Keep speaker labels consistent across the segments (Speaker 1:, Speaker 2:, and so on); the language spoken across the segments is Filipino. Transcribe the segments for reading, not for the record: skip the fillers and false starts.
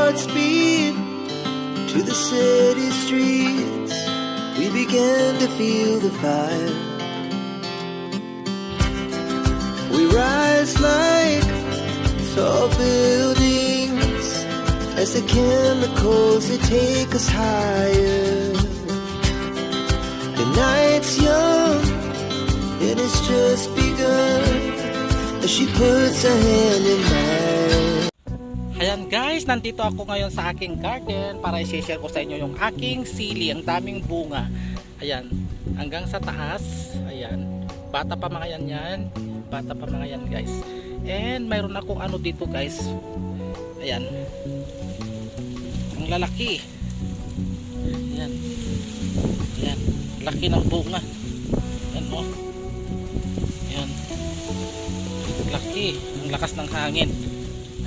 Speaker 1: hearts beat to the city streets. We began to feel the fire. We rise like tall buildings as the chemicals, they take us higher. The night's young and it's just begun as she puts her hand in mine.
Speaker 2: Ayan guys, nandito ako ngayon sa aking garden para i-share ko sa inyo yung aking sili, ang daming bunga. Ayan, hanggang sa taas. Ayan, bata pa mga yan. Bata pa mga yan guys. And mayroon akong ano dito guys. Ayan, ang lalaki. Ayan, ayan, laki ng bunga. Ayan o. Ayan, laki, ang lakas ng hangin.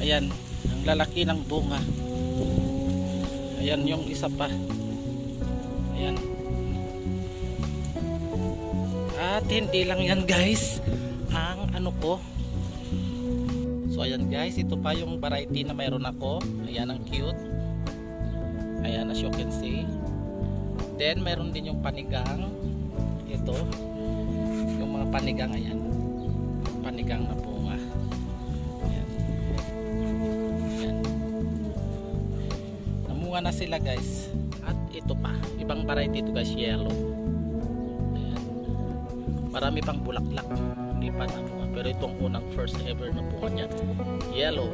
Speaker 2: Ayan, ang lalaki ng bunga. Ayan yung isa pa. Ayan. At hindi lang yan guys ang ano ko. So ayan guys, ito pa yung variety na mayroon ako. Ayan, ang cute. Ayan, as you can see. Then mayroon din yung panigang. Ito yung mga panigang. Ayan, panigang na bunga. Ayan. Ayan. Namunga na sila guys. At ito pa, ibang variety ito guys, yellow. Ayan. Marami pang bulaklak, hindi pa namunga. Pero itong unang first ever na bunga niya, yellow.